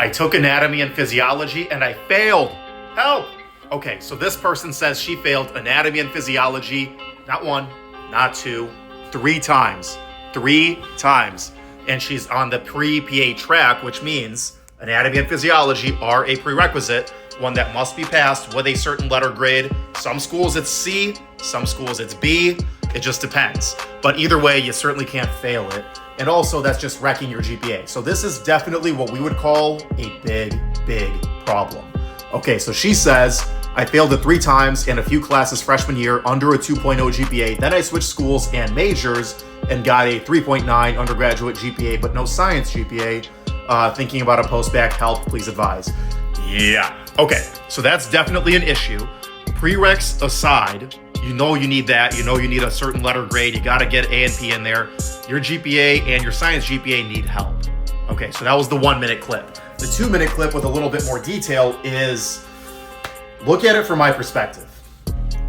I took anatomy and physiology and I failed. Help! Okay, so this person says she failed anatomy and physiology, not one, not two, 3 times. 3 times. And she's on the pre-PA track, which means anatomy and physiology are a prerequisite, one that must be passed with a certain letter grade. Some schools it's C, some schools it's B. It just depends. But either way, you certainly can't fail it. And also, that's just wrecking your GPA. So this is definitely what we would call a big, big problem. Okay, so she says, I failed it 3 times and a few classes freshman year under a 2.0 GPA. Then I switched schools and majors and got a 3.9 undergraduate GPA, but no science GPA. Thinking about a post-bac, help, please advise. Yeah, okay, so that's definitely an issue. Prereqs aside, you know you need that. You know you need a certain letter grade. You got to get A and P in there. Your GPA and your science GPA need help. Okay, so that was the 1-minute clip. The 2-minute clip with a little bit more detail is, look at it from my perspective.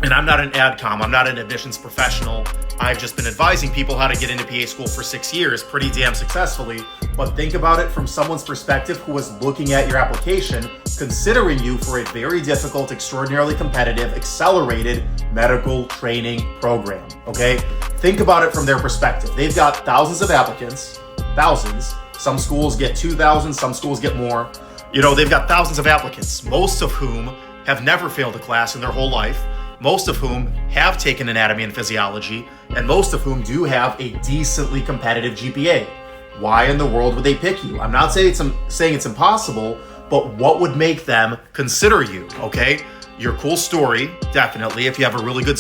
And I'm not an AdCom, I'm not an admissions professional. I've just been advising people how to get into PA school for 6 years pretty damn successfully. But think about it from someone's perspective who is looking at your application, considering you for a very difficult, extraordinarily competitive, accelerated medical training program, okay? Think about it from their perspective. They've got thousands of applicants, thousands. Some schools get 2,000, some schools get more. You know, they've got thousands of applicants, most of whom have never failed a class in their whole life, most of whom have taken anatomy and physiology, and most of whom do have a decently competitive GPA. Why in the world would they pick you? I'm not saying it's impossible, but what would make them consider you, okay? Your cool story, definitely, if you have a really good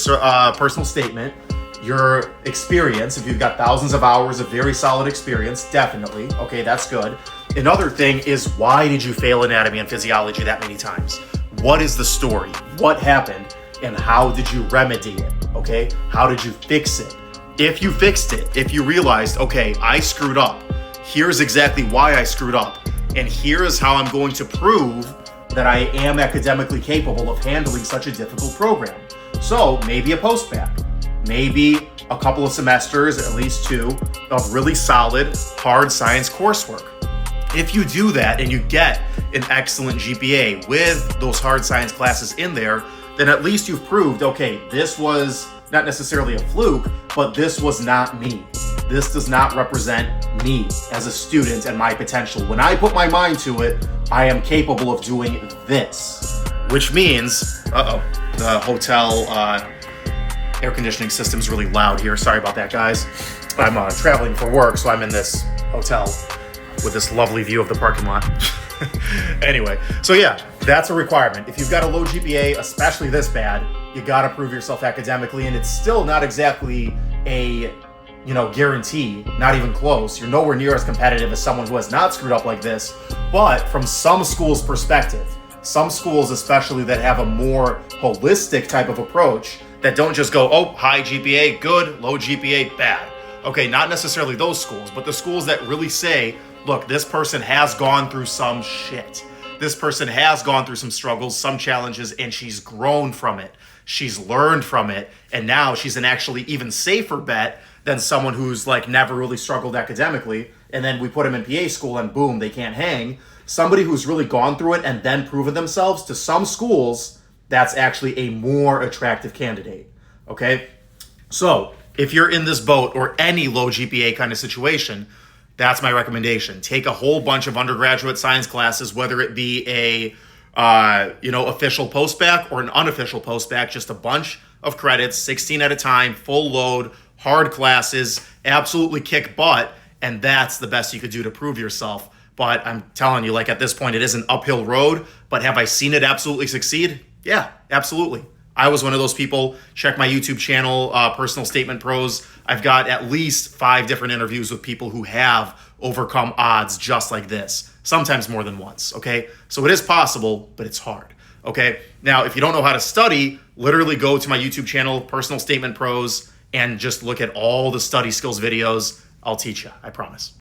personal statement. Your experience, if you've got thousands of hours of very solid experience, definitely, okay, that's good. Another thing is, why did you fail anatomy and physiology that many times? What is the story? What happened? And how did you remedy it, okay? How did you fix it? If you fixed it, if you realized, okay, I screwed up, here's exactly why I screwed up, and here's how I'm going to prove that I am academically capable of handling such a difficult program. So maybe a post-bac, maybe a couple of semesters, at least 2, of really solid, hard science coursework. If you do that and you get an excellent GPA with those hard science classes in there, then at least you've proved, okay, this was not necessarily a fluke, but this was not me. This does not represent me as a student and my potential. When I put my mind to it, I am capable of doing this. Which means, the hotel air conditioning system's really loud here. Sorry about that, guys. I'm traveling for work, so I'm in this hotel with this lovely view of the parking lot. Anyway, so yeah, that's a requirement. If you've got a low GPA, especially this bad, you gotta prove yourself academically, and it's still not exactly a, guarantee, not even close. You're nowhere near as competitive as someone who has not screwed up like this. But from some schools' perspective, some schools especially that have a more holistic type of approach, that don't just go, oh, high GPA, good, low GPA, bad. Okay, not necessarily those schools, but the schools that really say, look, this person has gone through some shit. This person has gone through some struggles, some challenges, and she's grown from it. She's learned from it, and now she's an actually even safer bet than someone who's never really struggled academically, and then we put them in PA school and boom, they can't hang. Somebody who's really gone through it and then proven themselves, to some schools, that's actually a more attractive candidate, okay? So if you're in this boat or any low GPA kind of situation, that's my recommendation. Take a whole bunch of undergraduate science classes, whether it be a official post-bac or an unofficial post-bac, just a bunch of credits, 16 at a time, full load, hard classes, absolutely kick butt, and that's the best you could do to prove yourself. But I'm telling you, at this point, it is an uphill road, but have I seen it absolutely succeed? Yeah, absolutely. I was one of those people. Check my YouTube channel, Personal Statement Pros. I've got at least 5 different interviews with people who have overcome odds just like this, sometimes more than once, okay? So it is possible, but it's hard, okay? Now, if you don't know how to study, literally go to my YouTube channel, Personal Statement Pros, and just look at all the study skills videos. I'll teach you, I promise.